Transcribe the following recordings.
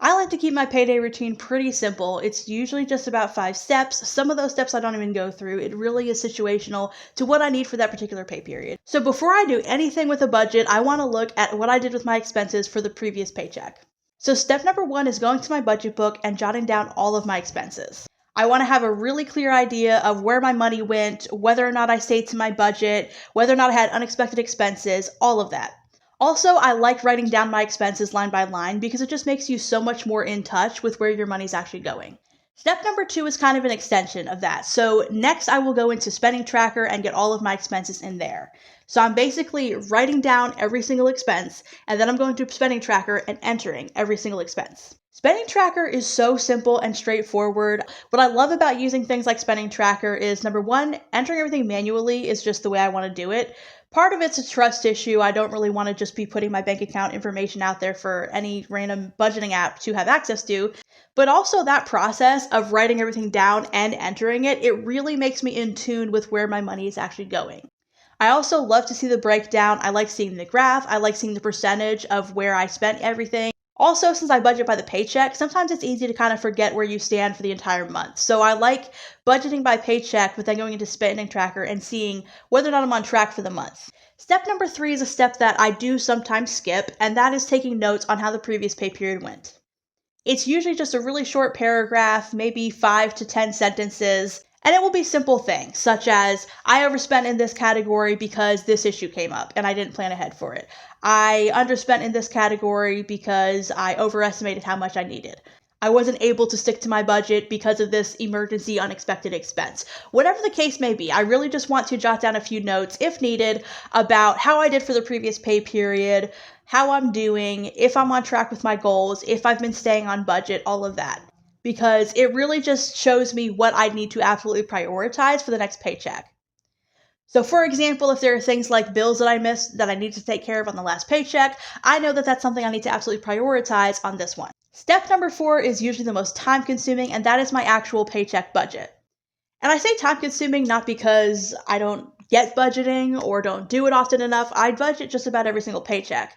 I like to keep my payday routine pretty simple. It's usually just about 5 steps. Some of those steps I don't even go through. It really is situational to what I need for that particular pay period. So before I do anything with a budget, I want to look at what I did with my expenses for the previous paycheck. So step number 1 is going to my budget book and jotting down all of my expenses. I want to have a really clear idea of where my money went, whether or not I stayed to my budget, whether or not I had unexpected expenses, all of that. Also, I like writing down my expenses line by line because it just makes you so much more in touch with where your money's actually going. Step number 2 is kind of an extension of that. So next I will go into spending tracker and get all of my expenses in there. So I'm basically writing down every single expense, and then I'm going to spending tracker and entering every single expense. Spending tracker is so simple and straightforward. What I love about using things like spending tracker is, number 1, entering everything manually is just the way I want to do it. Part of it's a trust issue. I don't really want to just be putting my bank account information out there for any random budgeting app to have access to. But also that process of writing everything down and entering it, it really makes me in tune with where my money is actually going. I also love to see the breakdown. I like seeing the graph. I like seeing the percentage of where I spent everything. Also, since I budget by the paycheck, sometimes it's easy to kind of forget where you stand for the entire month. So I like budgeting by paycheck, but then going into spending tracker and seeing whether or not I'm on track for the month. Step number 3 is a step that I do sometimes skip, and that is taking notes on how the previous pay period went. It's usually just a really short paragraph, maybe 5 to 10 sentences, and it will be simple things, such as, I overspent in this category because this issue came up and I didn't plan ahead for it. I underspent in this category because I overestimated how much I needed. I wasn't able to stick to my budget because of this emergency unexpected expense. Whatever the case may be, I really just want to jot down a few notes, if needed, about how I did for the previous pay period, how I'm doing, if I'm on track with my goals, if I've been staying on budget, all of that. Because it really just shows me what I need to absolutely prioritize for the next paycheck. So for example, if there are things like bills that I missed that I need to take care of on the last paycheck, I know that that's something I need to absolutely prioritize on this one. Step number 4 is usually the most time consuming, and that is my actual paycheck budget. And I say time consuming not because I don't get budgeting or don't do it often enough. I budget just about every single paycheck.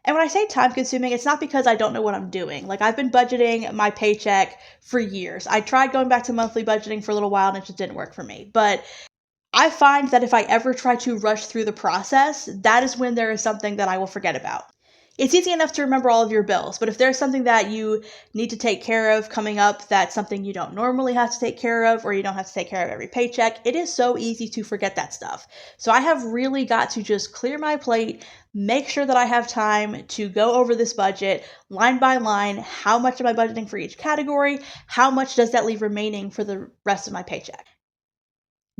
And when I say time consuming, it's not because I don't know what I'm doing. Like, I've been budgeting my paycheck for years. I tried going back to monthly budgeting for a little while and it just didn't work for me. But I find that if I ever try to rush through the process, that is when there is something that I will forget about. It's easy enough to remember all of your bills, but if there's something that you need to take care of coming up, that's something you don't normally have to take care of, or you don't have to take care of every paycheck, it is so easy to forget that stuff. So I have really got to just clear my plate, make sure that I have time to go over this budget line by line. How much am I budgeting for each category? How much does that leave remaining for the rest of my paycheck?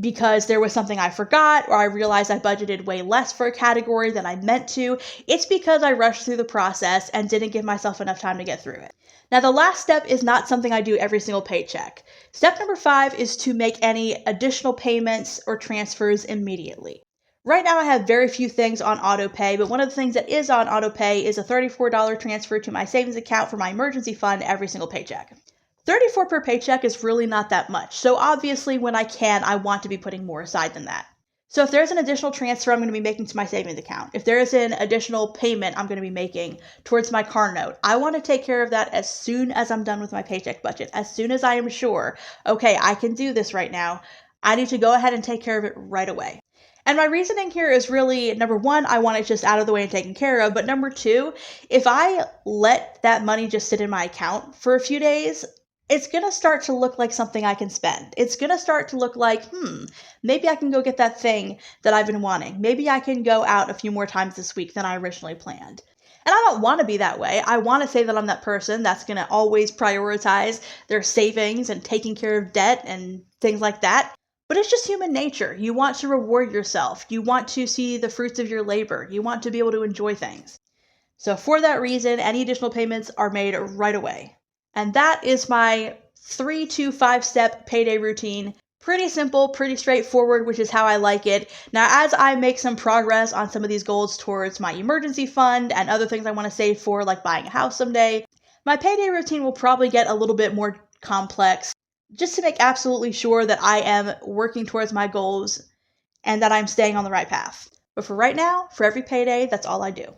Because there was something I forgot, or I realized I budgeted way less for a category than I meant to, it's because I rushed through the process and didn't give myself enough time to get through it. Now, the last step is not something I do every single paycheck. Step number 5 is to make any additional payments or transfers immediately. Right now, I have very few things on auto pay, but one of the things that is on auto pay is a $34 transfer to my savings account for my emergency fund every single paycheck. $34 per paycheck is really not that much. So obviously when I can, I want to be putting more aside than that. So if there's an additional transfer I'm going to be making to my savings account, if there is an additional payment I'm going to be making towards my car note, I want to take care of that as soon as I'm done with my paycheck budget. As soon as I am sure, okay, I can do this right now, I need to go ahead and take care of it right away. And my reasoning here is really, number 1, I want it just out of the way and taken care of. But number 2, if I let that money just sit in my account for a few days, it's going to start to look like something I can spend. It's going to start to look like, maybe I can go get that thing that I've been wanting. Maybe I can go out a few more times this week than I originally planned. And I don't want to be that way. I want to say that I'm that person that's going to always prioritize their savings and taking care of debt and things like that. But it's just human nature. You want to reward yourself. You want to see the fruits of your labor. You want to be able to enjoy things. So for that reason, any additional payments are made right away. And that is my 3 to 5 step payday routine. Pretty simple, pretty straightforward, which is how I like it. Now, as I make some progress on some of these goals towards my emergency fund and other things I want to save for, like buying a house someday, my payday routine will probably get a little bit more complex, just to make absolutely sure that I am working towards my goals and that I'm staying on the right path. But for right now, for every payday, that's all I do.